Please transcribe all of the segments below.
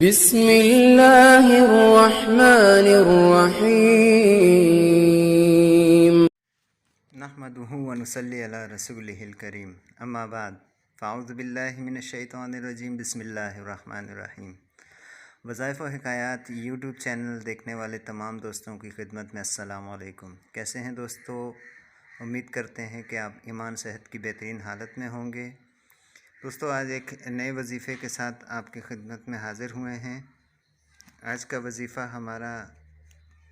بسم اللہ الرحمن الرحیم نحمدہ ونصلی علی رسولہ الکریم اما بعد فاعوذ باللہ من الشیطان الرجیم بسم اللہ الرحمن الرحیم۔ وظائف و حکایات یوٹیوب چینل دیکھنے والے تمام دوستوں کی خدمت میں السلام علیکم۔ کیسے ہیں دوستو؟ امید کرتے ہیں کہ آپ ایمان صحت کی بہترین حالت میں ہوں گے۔ دوستو آج ایک نئے وظیفے کے ساتھ آپ کی خدمت میں حاضر ہوئے ہیں۔ آج کا وظیفہ ہمارا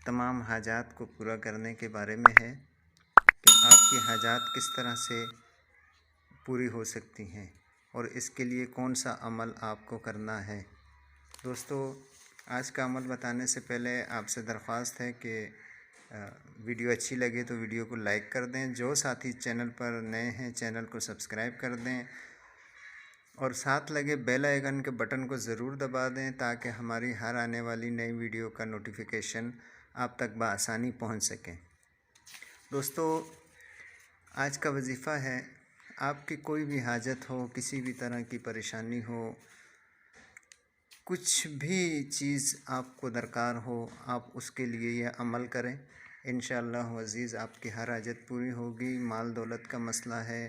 تمام حاجات کو پورا کرنے کے بارے میں ہے کہ آپ کی حاجات کس طرح سے پوری ہو سکتی ہیں اور اس کے لیے کون سا عمل آپ کو کرنا ہے۔ دوستو آج کا عمل بتانے سے پہلے آپ سے درخواست ہے کہ ویڈیو اچھی لگے تو ویڈیو کو لائک کر دیں، جو ساتھی چینل پر نئے ہیں چینل کو سبسکرائب کر دیں اور ساتھ لگے بیل آئیکن کے بٹن کو ضرور دبا دیں تاکہ ہماری ہر آنے والی نئی ویڈیو کا نوٹیفیکیشن آپ تک بآسانی پہنچ سکے۔ دوستو آج کا وظیفہ ہے، آپ کی کوئی بھی حاجت ہو، کسی بھی طرح کی پریشانی ہو، کچھ بھی چیز آپ کو درکار ہو، آپ اس کے لیے یہ عمل کریں۔ انشاءاللہ عزیز آپ کی ہر حاجت پوری ہوگی۔ مال دولت کا مسئلہ ہے،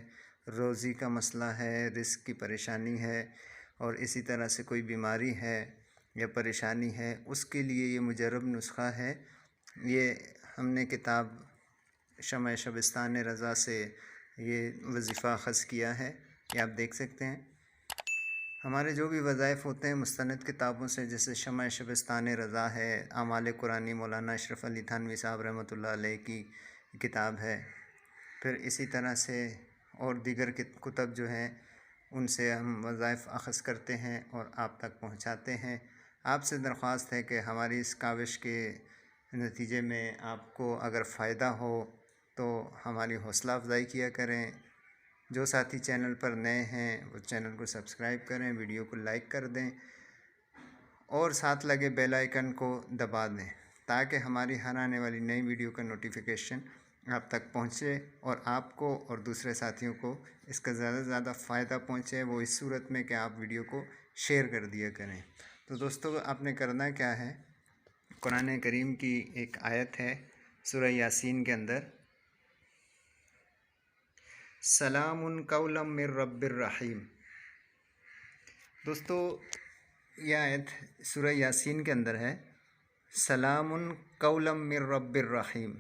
روزی کا مسئلہ ہے، رزق کی پریشانی ہے اور اسی طرح سے کوئی بیماری ہے یا پریشانی ہے، اس کے لیے یہ مجرب نسخہ ہے۔ یہ ہم نے کتاب شمع شبستان رضا سے یہ وظیفہ اخذ کیا ہے، یہ آپ دیکھ سکتے ہیں۔ ہمارے جو بھی وظائف ہوتے ہیں مستند کتابوں سے، جیسے شمع شبستان رضا ہے، اعمال قرآنی مولانا اشرف علی تھانوی صاحب رحمۃ اللہ علیہ کی کتاب ہے، پھر اسی طرح سے اور دیگر کتب جو ہیں ان سے ہم وظائف اخذ کرتے ہیں اور آپ تک پہنچاتے ہیں۔ آپ سے درخواست ہے کہ ہماری اس کاوش کے نتیجے میں آپ کو اگر فائدہ ہو تو ہماری حوصلہ افزائی کیا کریں۔ جو ساتھی چینل پر نئے ہیں وہ چینل کو سبسکرائب کریں، ویڈیو کو لائک کر دیں اور ساتھ لگے بیل آئیکن کو دبا دیں تاکہ ہماری ہر آنے والی نئی ویڈیو کا نوٹیفیکیشن آپ تک پہنچے اور آپ کو اور دوسرے ساتھیوں کو اس کا زیادہ سے زیادہ فائدہ پہنچے، وہ اس صورت میں کہ آپ ویڈیو کو شیئر کر دیا کریں۔ تو دوستو آپ نے کرنا کیا ہے، قرآن کریم کی ایک آیت ہے سورہ یاسین کے اندر، سلام قولا من رب الرحیم۔ دوستو یہ آیت سورہ یاسین کے اندر ہے، سلام قولا من رب الرحیم۔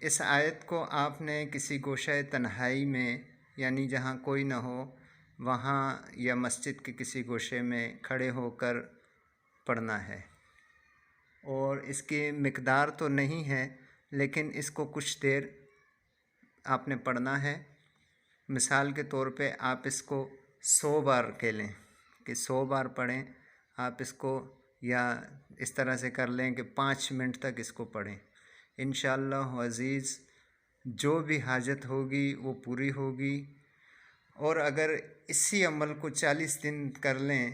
اس آیت کو آپ نے کسی گوشہ تنہائی میں، یعنی جہاں کوئی نہ ہو وہاں، یا مسجد کے کسی گوشے میں کھڑے ہو کر پڑھنا ہے، اور اس کی مقدار تو نہیں ہے لیکن اس کو کچھ دیر آپ نے پڑھنا ہے۔ مثال کے طور پہ آپ اس کو 100 بار کہہ لیں کہ 100 بار پڑھیں آپ اس کو، یا اس طرح سے کر لیں کہ 5 منٹ تک اس کو پڑھیں۔ انشاءاللہ عزیز جو بھی حاجت ہوگی وہ پوری ہوگی، اور اگر اسی عمل کو 40 دن کر لیں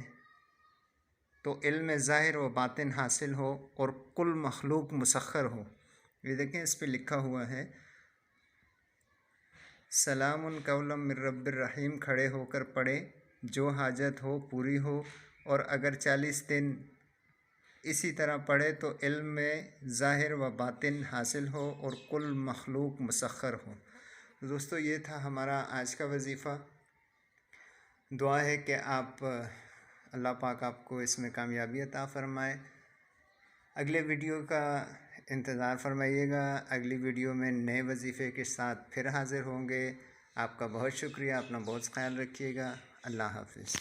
تو علم ظاہر و باطن حاصل ہو اور کل مخلوق مسخر ہو۔ یہ دیکھیں اس پہ لکھا ہوا ہے سلام قولا من رب الرحیم، کھڑے ہو کر پڑھے، جو حاجت ہو پوری ہو، اور اگر 40 دن اسی طرح پڑھے تو علم میں ظاہر و باطن حاصل ہو اور کل مخلوق مسخر ہو۔ دوستو یہ تھا ہمارا آج کا وظیفہ۔ دعا ہے کہ اللہ پاک آپ کو اس میں کامیابی عطا فرمائے۔ اگلے ویڈیو کا انتظار فرمائیے گا، اگلی ویڈیو میں نئے وظیفے کے ساتھ پھر حاضر ہوں گے۔ آپ کا بہت شکریہ، اپنا بہت خیال رکھیے گا۔ اللہ حافظ۔